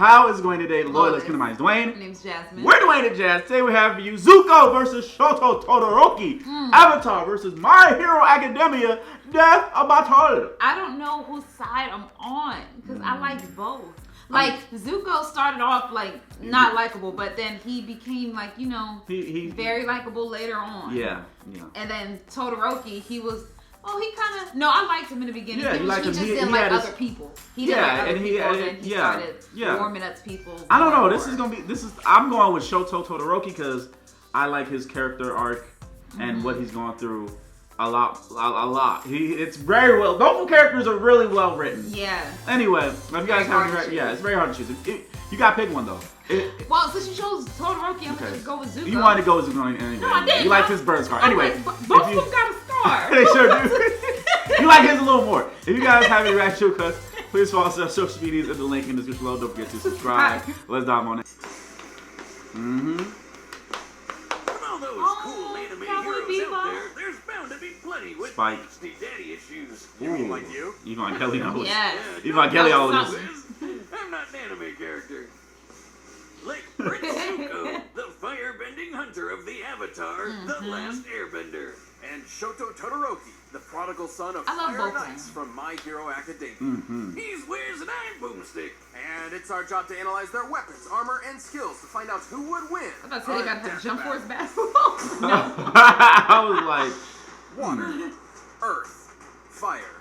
How is it going today? The loyalist kin of mine is Dwayne. My name's Jasmine. We're Dwayne and Jazz. Today we have for you Zuko vs. Shoto Todoroki. Avatar versus My Hero Academia Death Battle. I don't know whose side I'm on because I like both. Like Zuko started off like not likable, but then he became like, you know, he very likable later on. Yeah. And then Todoroki, he was. Oh, he kind of... No, I liked him in the beginning. Yeah, he just didn't like other people. He didn't like other people, and then he started warming up to people. I don't know. I'm going with Shoto Todoroki because I like his character arc and what he's going through a lot. It's very well... Both characters are really well written. Yeah. Anyway, if you guys have any... Yeah, it's very hard to choose. You got to pick one, though. Well, since you chose Todoroki, I'm going to go with Zuko. You wanted to go with Zuko anyway. No, I didn't. You like his bird scar. Anyway. Both of them got a scar. They sure do. You like his a little more. If you guys have any reaction cuts, please follow us on social medias at the link in the description below. Don't forget to subscribe. Let's dive on it. From all those cool anime heroes out there, there's bound to be plenty with nasty daddy issues. You mean like you? Even Kelly knows. Yes. Even Kelly knows. I'm not an anime character. Like Prince Zuko, the fire-bending hunter of the Avatar, The Last Airbender. And Shoto Todoroki, the prodigal son of Fire and Ice from My Hero Academia. He wears an iron boomstick. And it's our job to analyze their weapons, armor, and skills to find out who would win. I thought they got to jump force basketball. I was like... Water, earth, fire,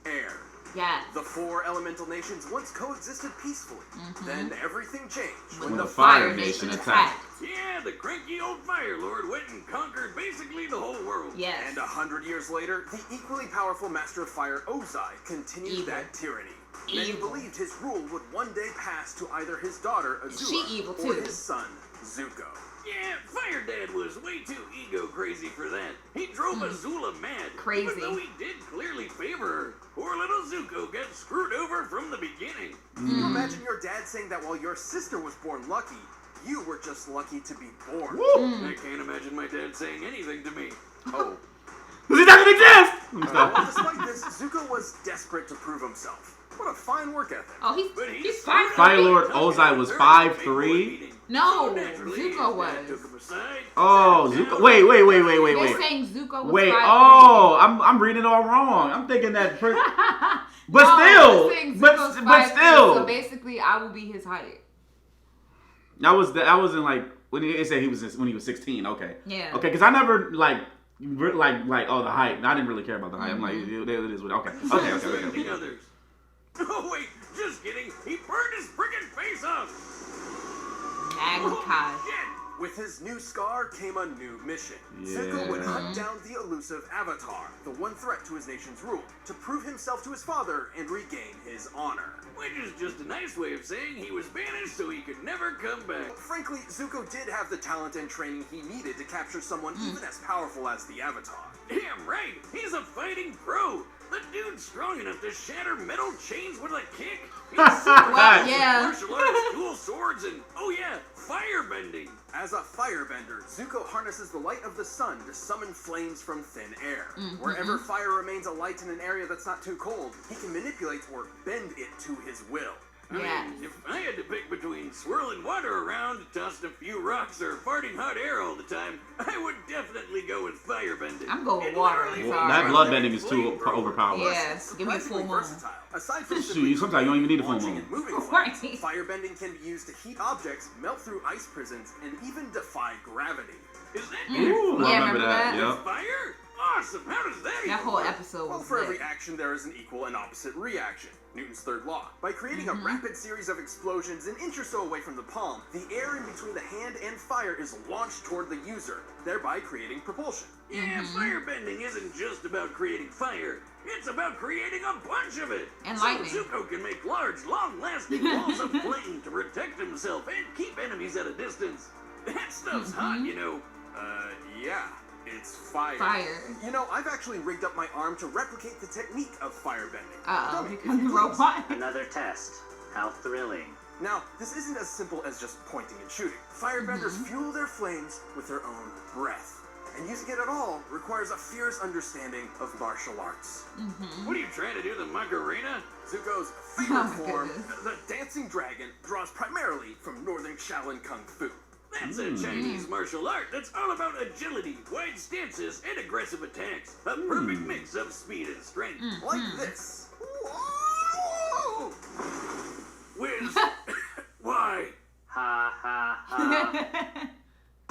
air. Yeah. The four elemental nations once coexisted peacefully. Then everything changed when the Fire Nation attacked. Yeah, the cranky old Fire Lord went and conquered basically the whole world. Yes. And 100 years later, the equally powerful Master of Fire Ozai continued that tyranny. Many believed his rule would one day pass to either his daughter Azula or his son Zuko. Yeah, Fire Dad was way too ego crazy for that. He drove Azula mad. Crazy. Even though he did clearly favor her. Poor little Zuko got screwed over from the beginning. Can you imagine your dad saying that while your sister was born lucky, you were just lucky to be born? I can't imagine my dad saying anything to me. Oh. He doesn't exist! Well, despite this, Zuko was desperate to prove himself. What a fine work ethic. Oh, he's 5'3". Fire Lord Ozai was 5'3". No, Zuko was. Oh, Zuko. Wait. They're saying Zuko was 5'3". I'm reading it all wrong. I'm thinking that. But still. So basically, I will be his height. That wasn't like when he said when he was 16. Okay. Yeah. Okay, because I never like the height. I didn't really care about the height. I'm like, it is what. Okay. Oh wait, just kidding. He burned his friggin' face off. With his new scar came a new mission. Zuko would hunt down the elusive Avatar, the one threat to his nation's rule, to prove himself to his father and regain his honor. Which is just a nice way of saying he was banished so he could never come back. Frankly, Zuko did have the talent and training he needed to capture someone even as powerful as the Avatar. Damn right, he's a fighting pro. The dude's strong enough to shatter metal chains with a kick. He's super martial arts, dual swords, and firebending. As a firebender, Zuko harnesses the light of the sun to summon flames from thin air. Wherever fire remains alight in an area that's not too cold, he can manipulate or bend it to his will. I mean, if I had to pick between swirling water around, tossing a few rocks, or farting hot air all the time, I would definitely go with firebending. I'm going with water. That bloodbending is too overpowered. Yes, give me a full moon. Aside from Sometimes you don't even need a full moon. Firebending can be used to heat objects, melt through ice prisons, and even defy gravity. Is that Ooh, I remember that. Yep. Fire? Awesome. How does that That whole episode was Well, for every action, there is an equal and opposite reaction. Newton's third law. By creating a rapid series of explosions an inch or so away from the palm, the air in between the hand and fire is launched toward the user, thereby creating propulsion. Yeah, firebending isn't just about creating fire. It's about creating a bunch of it. And lightning. So Zuko can make large, long-lasting walls of flame to protect himself and keep enemies at a distance. That stuff's hot, you know. Yeah. It's fire. You know, I've actually rigged up my arm to replicate the technique of firebending. Become the robot. Another test. How thrilling. Now, this isn't as simple as just pointing and shooting. Firebenders fuel their flames with their own breath. and using it at all requires a fierce understanding of martial arts. What are you trying to do, the Macarena? Zuko's favorite form, the dancing dragon, draws primarily from northern Shaolin Kung Fu. That's a Chinese martial art that's all about agility, wide stances, and aggressive attacks. A perfect mix of speed and strength. Like this. Whoa! Wiz, why? Ha ha ha.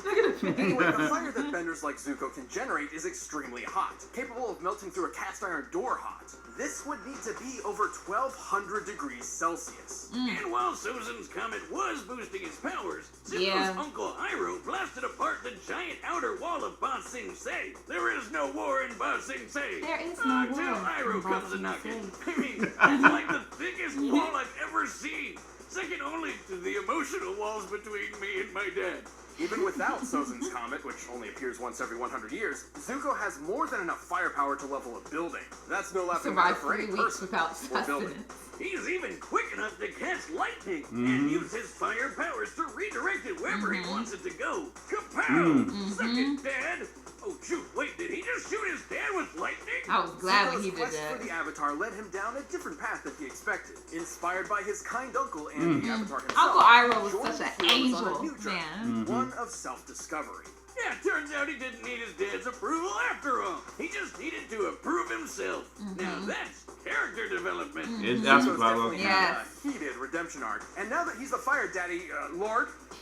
Look at the Anyway, the fire that benders like Zuko can generate is extremely hot, capable of melting through a cast iron door hot. This would need to be over 1200 degrees Celsius. And while Sozin's comet was boosting his powers, Zuko's uncle Iroh blasted apart the giant outer wall of Ba Sing Se. There is no war in Ba Sing Se. There is no Until war Iroh in Ba comes a Sing knocking. Se. I mean, it's like the thickest wall I've ever seen. Second only to the emotional walls between me and my dad. Even without Sozin's comet, which only appears once every 100 years, Zuko has more than enough firepower to level a building. That's no laughing matter Survived for 3 any weeks person without or building. sustenance. He's even quick enough to catch lightning and use his fire powers to redirect it wherever he wants it to go. Kapow! Suck it, Dad! Oh, shoot, wait, did he just shoot his dad with lightning? I was glad when Zuko's he did quest that. for the Avatar led him down a different path than he expected. Inspired by his kind uncle and the Avatar himself, Uncle Iroh was joined such the an heroes on a angel, new journey, man. one of self-discovery. Yeah, turns out he didn't need his dad's approval after all. He just needed to approve himself. Now that's character development. It's Zuko's absolutely definitely had Yes. a heated redemption arc, and now that he's the Fire Daddy,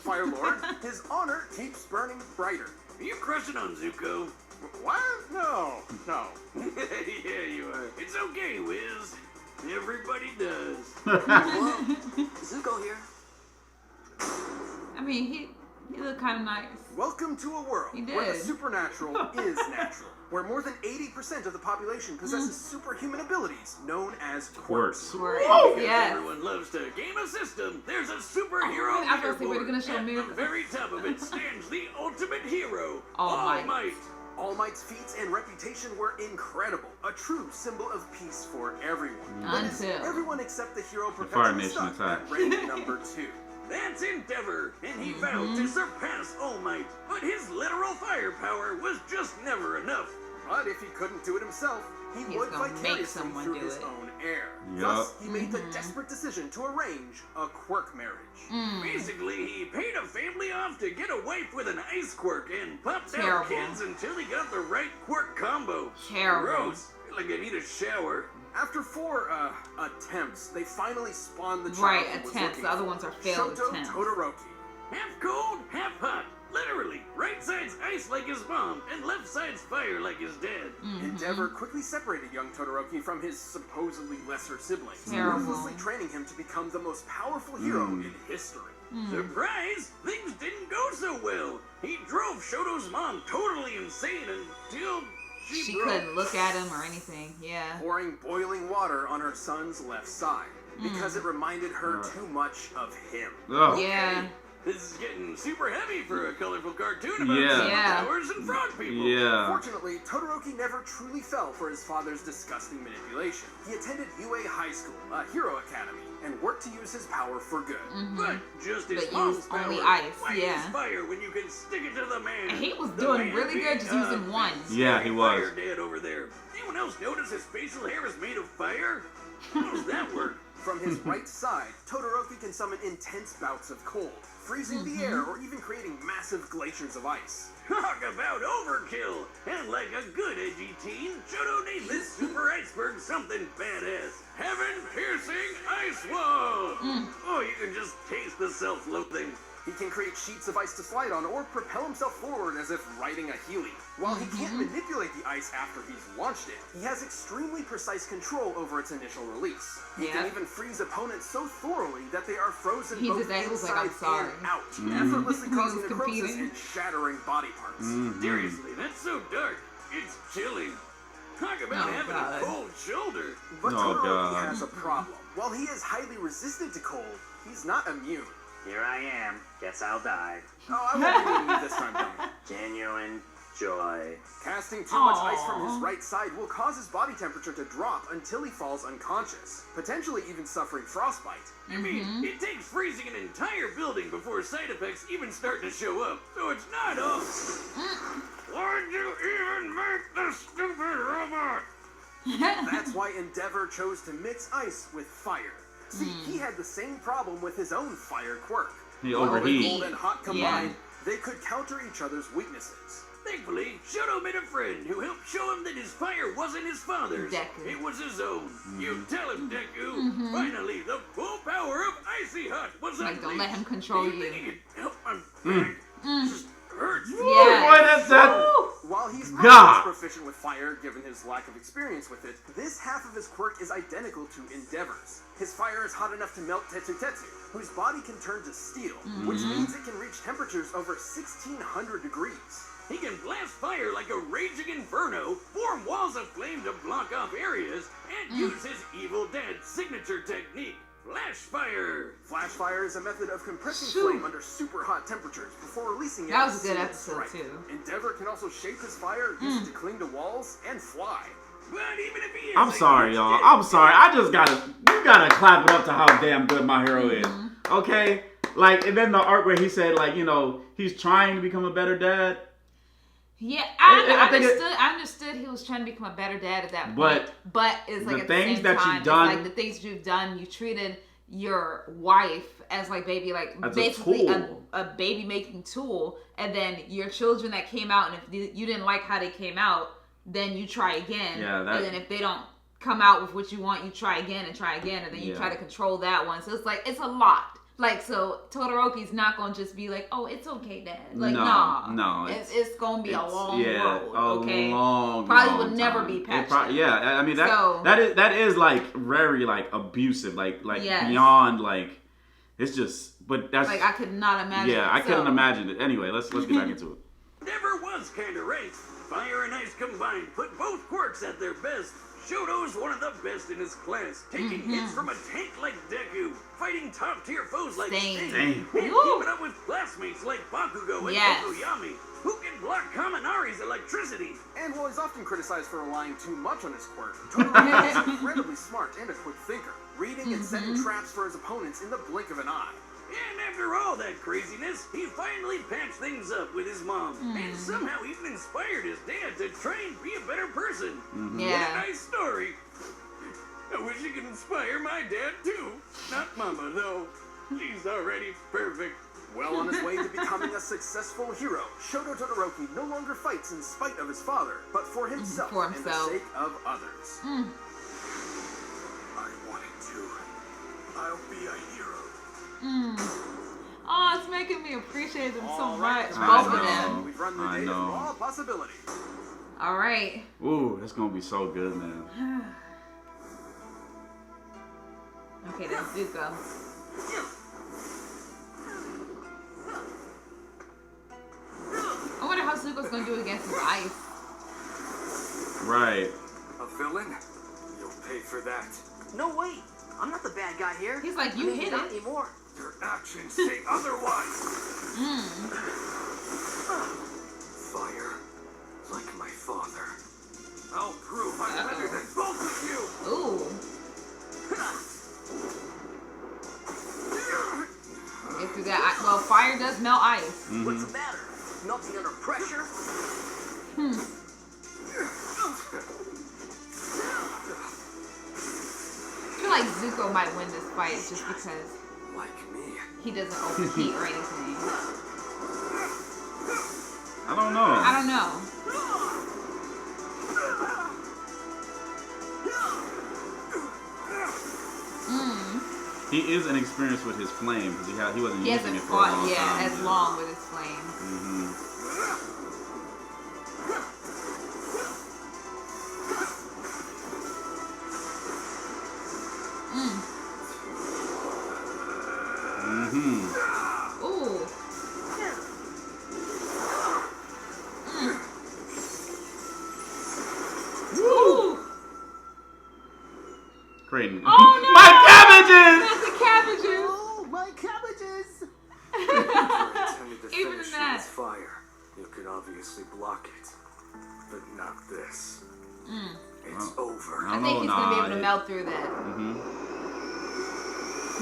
Fire Lord, his honor keeps burning brighter. Are you crushing on Zuko? What? No. Yeah, you are. It's okay, Wiz. Everybody does. Zuko here. I mean, he looked kind of nice. Welcome to a world He where the did. supernatural is natural, where more than 80% of the population possesses superhuman abilities known as quirks. Quirks. Because Yes. everyone loves to game a system, there's a superhero Oh, I thought they were leaderboard. gonna show At Miracle. the very top of it stands the ultimate hero, All All Might. Might. All Might's feats and reputation were incredible, a true symbol of peace for everyone. That is, Until- everyone except the hero Fire perpetually Nation stuck at attack. rank number 2. That's Endeavor, and he vowed to surpass All Might. But his literal firepower was just never enough. But if he couldn't do it himself, he He's would gonna make vicariously someone through do his it. own heir. Yup. Thus, he made the desperate decision to arrange a quirk marriage. Basically, he paid a family off to get a wife with an ice quirk and popped out Terrible. kids until he got the right quirk combo. Terrible. Gross. Feel like I need a shower. After 4 attempts, they finally spawned the child Right, he was attempts. looking The other for. ones are failed Shoto attempts. Todoroki. Half cold, half hot. Literally, right side's ice like his mom, and left side's fire like his dad. Endeavor quickly separated young Todoroki from his supposedly lesser siblings, Terrible. ruthlessly training him to become the most powerful hero in history. Surprise! Things didn't go so well. He drove Shoto's mom totally insane until She broke. couldn't look at him or anything. Yeah. Pouring boiling water on her son's left side because it reminded her too much of him. Oh. Yeah. This is getting super heavy for a colorful cartoon about Yeah. superpowers and frog people. Yeah. Fortunately, Todoroki never truly fell for his father's disgusting manipulation. He attended UA High School, a hero academy, and worked to use his power for good. But just his But mom's use power. only ice, Why yeah. use fire when you can stick it to the man? And he was The doing man really good just being, using one. Yeah, he was. Fire dad over there. Anyone else notice his facial hair is made of fire? How does that work? From his right side, Todoroki can summon intense bouts of cold, freezing the air or even creating massive glaciers of ice. Talk about overkill! And like a good edgy teen, Shoto named this super iceberg something badass. Heaven-piercing ice wall! Oh, you can just taste the self-loathing. He can create sheets of ice to slide on or propel himself forward as if riding a Heeley. While he can't manipulate the ice after he's launched it, he has extremely precise control over its initial release. He can Yeah. even freeze opponents so thoroughly that they are frozen He both did that. He was like, inside "I'm sorry." and out, effortlessly He was causing necrosis competing. and shattering body parts. Seriously, that's so dark. It's chilly. Talk about Oh, having God. a cold shoulder. But Oh, Todoroki God. has a problem. While he is highly resistant to cold, he's not immune. Here I am. Guess I'll die. Oh, I won't be immune this time, Dom. Genuine joy. Casting too much ice from his right side will cause his body temperature to drop until he falls unconscious, potentially even suffering frostbite. You mean, it takes freezing an entire building before side effects even start to show up, so it's not up. Why'd you even make the stupid robot? That's why Endeavor chose to mix ice with fire. See, he had the same problem with his own fire quirk. He While overheat. cold and hot combined, they could counter each other's weaknesses. Thankfully, Shoto made a friend who helped show him that his fire wasn't his father's. Deku. It was his own. You tell him, Deku. Finally, the full power of Icy Hut was Like, unleashed. don't let him control Do you you. think he could help my back? Just hurts. Yeah. Boy, that's that. While he's God. not proficient with fire, given his lack of experience with it, this half of his quirk is identical to Endeavor's. His fire is hot enough to melt Tetsu Tetsu, whose body can turn to steel, which means it can reach temperatures over 1,600 degrees. He can blast fire like a raging inferno, form walls of flame to block off areas, and use his evil dad's signature technique, flash fire. Flash fire is a method of compressing Shoot. flame under super hot temperatures before releasing it. That as was a good single episode, strike. too. Endeavor can also shape his fire, use it to cling to walls, and fly. But even if he is I'm a sorry, huge y'all. dick, I'm sorry. You gotta clap it up to how damn good my hero is. Okay? Like, and then the arc where he said, like, you know, he's trying to become a better dad. Yeah, I think I understood he was trying to become a better dad at that But point. But it's like the at things the same that time, you've done- it's like the things you've done, you treated your wife as like baby, like As a basically tool. a baby making tool, and then your children that came out, and if you didn't like how they came out, then you try again. Yeah, that- and then if they don't come out with what you want, you try again, and then you Yeah. try to control that one. So it's like it's a lot. Like, so Todoroki's not gonna just be like, oh, it's okay, Dad. Like, No, it's gonna be a long yeah, road. a Okay, long, probably long would never time. be It patched. yeah, I mean that is like very like abusive, like Yes. beyond like it's just. But that's like I could not imagine. yeah, I couldn't imagine it. Anyway, let's get back into it. Never was kinda right. Fire and ice combined put both quirks at their best. Shoto's one of the best in his class, taking hits from a tank like Deku, fighting top-tier foes like Stain. Stain, and keeping up with classmates like Bakugo and Yes. Tokoyami, who can block Kaminari's electricity. And while he's often criticized for relying too much on his quirk, Todoroki is incredibly smart and a quick thinker, reading and setting traps for his opponents in the blink of an eye. And after all that craziness, he finally patched things up with his mom, and somehow even inspired his dad to try and be a better person. What a Yeah. nice story. I wish you could inspire my dad too. Not Mama, though. She's already perfect. Well on his way to becoming a successful hero, Shoto Todoroki no longer fights in spite of his father, but for himself, For and himself. the sake of others. I wanted to. I'll be a hero. Oh, it's making me appreciate them so All right, much. I Both of know. them. We've run the I day of know. raw possibility. All right. Ooh, that's gonna be so good, man. Okay, that's Zuko. I wonder how Zuko's gonna do against his ice. Right. A villain? You'll pay for that. No, wait. I'm not the bad guy here. He's like, you hit not it. anymore. Your actions say otherwise. Fire, like my father. I'll prove I'm better than both of you. Ooh. Get through that. Well, fire does melt ice. What's the matter? Melting under pressure? I feel like Zuko might win this fight just because Like me. he doesn't overheat or anything. I don't know. I don't know. He is inexperienced with his flame because he wasn't He using hasn't it for a long fought yet time. as long with his flame. Ooh. Ooh. Creighton. Oh, no. My cabbages! That's the cabbages. Oh, my cabbages! Intended to Even finish that. with fire. You could obviously block it, but not this. It's over. I think he's gonna be able to melt through that.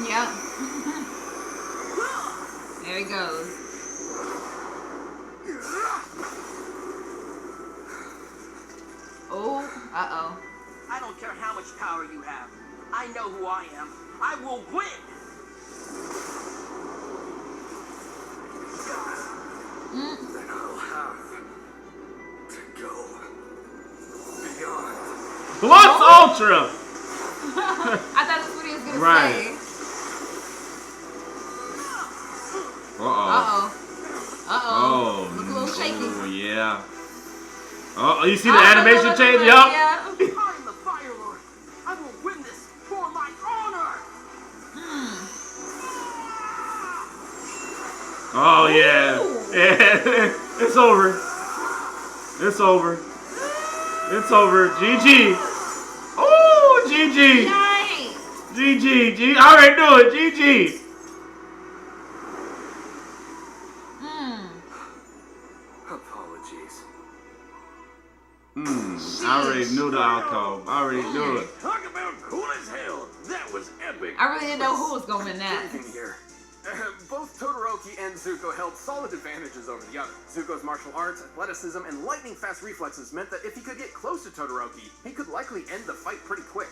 Yep. There he goes. Oh, uh-oh. I don't care how much power you have. I know who I am. I will win. Then I'll have to go beyond. Plus Ultra! I thought that's what he was gonna Right. say. Uh-oh. Uh-oh. Look a little shaky. Oh, yeah. Oh, you see the animation change? Yup. Yeah. I'm the Fire Lord. I will win this for my honor. Oh, yeah. Yeah. It's over. It's over. It's over. GG. Oh, GG. Nice. GG. I already knew it. GG. Apologies. I already knew the outcome. I already knew it. Talk about cool as hell. That was epic. I really didn't know who was going to win that. Breathing here. Both Todoroki and Zuko held solid advantages over the other. Zuko's martial arts, athleticism, and lightning-fast reflexes meant that if he could get close to Todoroki, he could likely end the fight pretty quick.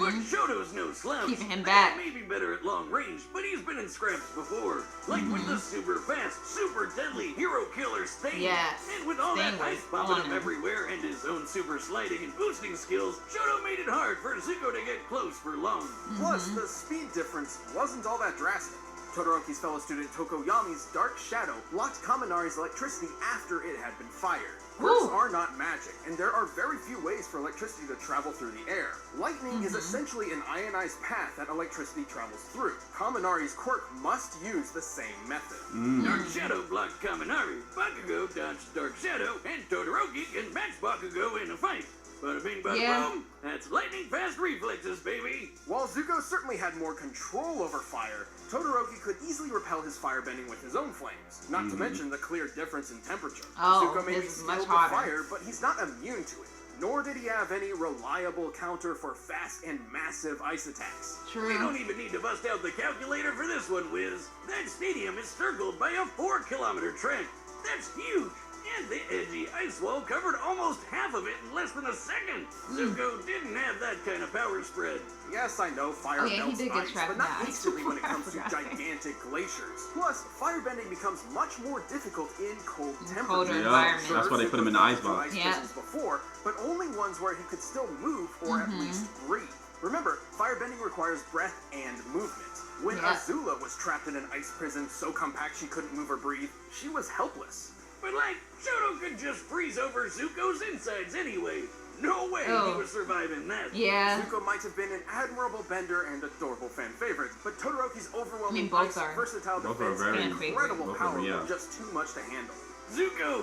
But Shoto's no slouch. Keeping him back. He may be better at long range, but he's been in scraps before. Like with the super fast, super deadly hero killer Stain. Yes. And with all Stain that was ice popping on up him. everywhere and his own super sliding and boosting skills, Shoto made it hard for Zuko to get close for long. Plus, the speed difference wasn't all that drastic. Todoroki's fellow student Tokoyami's Dark Shadow blocked Kaminari's electricity after it had been fired. Quirks are not magic, and there are very few ways for electricity to travel through the air. Lightning is essentially an ionized path that electricity travels through. Kaminari's quirk must use the same method. Dark Shadow blocked Kaminari, Bakugo dodged Dark Shadow, and Todoroki can match Bakugo in a fight. Bada bing, bada boom. That's lightning fast reflexes, baby. While Zuko certainly had more control over fire, Todoroki could easily repel his firebending with his own flames. Not to mention the clear difference in temperature. Oh, Zuko may be his is much skilled with hotter. fire, but he's not immune to it. Nor did he have any reliable counter for fast and massive ice attacks. True. We don't even need to bust out the calculator for this one, Wiz. That stadium is circled by a 4-kilometer track. That's huge. And the edgy ice wall covered almost half of it in less than a second. Zuko didn't have that kind of power spread. Yes, I know fire Oh, yeah, he melts did get ice, trapped but in not the ice. instantly when it comes to I forgot. gigantic glaciers. Plus, firebending becomes much more difficult in cold colder temperatures. environments. That's why they put him in the ice box. Ice Yeah. prisons before, but only ones where he could still move or at least breathe. Remember, firebending requires breath and movement. When Yeah. Azula was trapped in an ice prison so compact she couldn't move or breathe, she was helpless. But like, Shoto could just freeze over Zuko's insides anyway. No way he was surviving that. Yeah. Zuko might have been an admirable bender and adorable fan favorite, but Todoroki's overwhelming both ice, are. versatile Both are defense very and incredible both power are, yeah. were just too much to handle. Zuko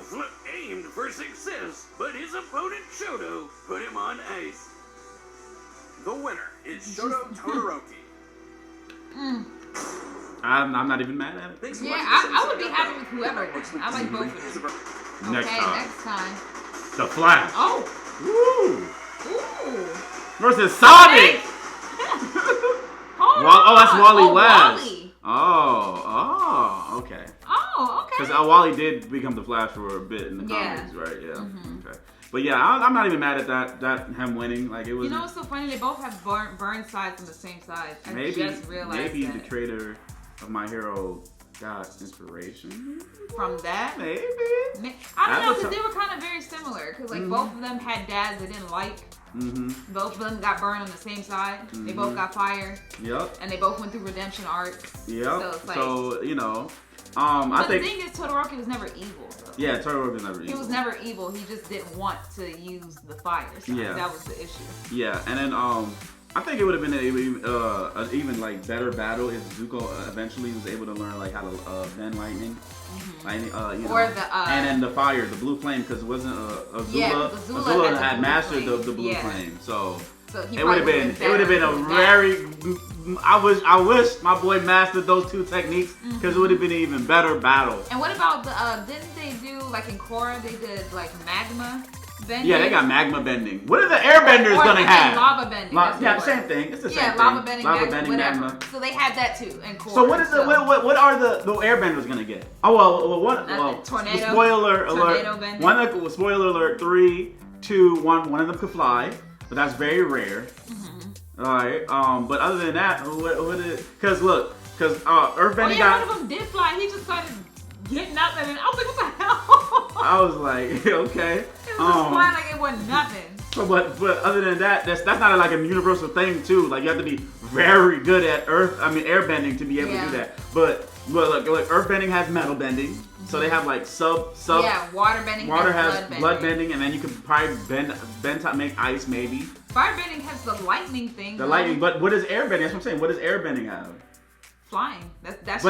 aimed for success, but his opponent Shoto put him on ice. The winner is Shoto Todoroki. I'm not even mad at it. Thanks so Yeah, much for I sending would be that happy out. with whoever won. I like both of them. Next Okay, time. next time. The Flash. Oh. Woo! Ooh. Versus Sonic! Hold Oh, that's on. Wally Oh, West. Wally. Oh, okay. Oh, okay. Because Wally did become the Flash for a bit in the Yeah. comics, right? Yeah. Okay. But yeah, I'm not even mad at that him winning. Like it was. You know what's so funny? They both have burn sides on the same side. I just realized maybe that. the creator of My Hero got inspiration From that? Maybe. I don't know, Avatar- because they were kind of very similar. Because like both of them had dads they didn't like. Both of them got burned on the same side. They both got fired. Yep. And they both went through redemption arcs. Yep. So it's like. So you know, But I think. the thing is, Todoroki was never evil. Though. Yeah, Todoroki was never evil. He was never evil. He just didn't want to use the fire. So Yeah. that was the issue. Yeah, and then I think it would have been an even like better battle if Zuko eventually was able to learn like how to bend lightning, lightning, you know, Or the and then the fire, the blue flame, because it wasn't Azula. Yeah, Azula had the had blue mastered flame. the blue Yeah. flame, so So he it would have probably been a better than that. very I wish my boy mastered those two techniques because it would have been an even better battle. And what about the? Didn't they do like in Korra? They did like magma bending. Yeah, they got magma bending. What are the airbenders gonna have? Lava bending. Yeah, same thing. It's the same thing. Lava bending, whatever. magma. So they had that too in Korra. So what is what are the airbenders gonna get? Oh well, tornado. Spoiler alert. Tornado bending. Spoiler alert. 3, 2, 1. One of them could fly, but that's very rare. All right. But other than that, what is? Because earthbending one of them did fly. He just started getting up and I was like, what the hell? I was like, okay. It was just flying like it wasn't nothing. So, but other than that, that's not like a universal thing too. Like you have to be very good at airbending to be able to do that. But like earthbending has metal bending. So they have like sub. Yeah, water bending. Water has blood bending, and then you could probably bend make ice maybe. Fire bending has the lightning thing. The lightning, but what is airbending? That's what I'm saying. What does airbending have? Flying. That's That's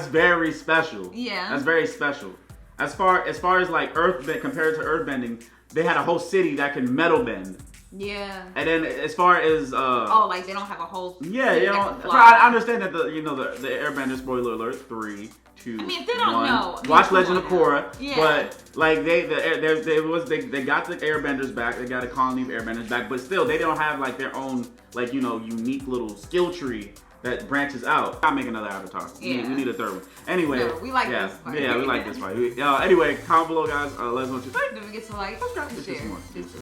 very special. Yeah. That's very special. As far as like compared to earthbending, they had a whole city that can metal bend. Yeah. And then as far as like they don't have a whole I understand that the airbender, spoiler alert, 3, 2, I mean, if they don't know, watch Legend of Korra. Yeah. But like they got the airbenders back. They got a colony of airbenders back, but still they don't have like their own like unique little skill tree that branches out. I'll make another Avatar. Yeah. We need a third one. Anyway, we like this fight. Yeah, we like this fight. Anyway, comment below, guys. Let us know what you think. Don't forget to like, subscribe. share.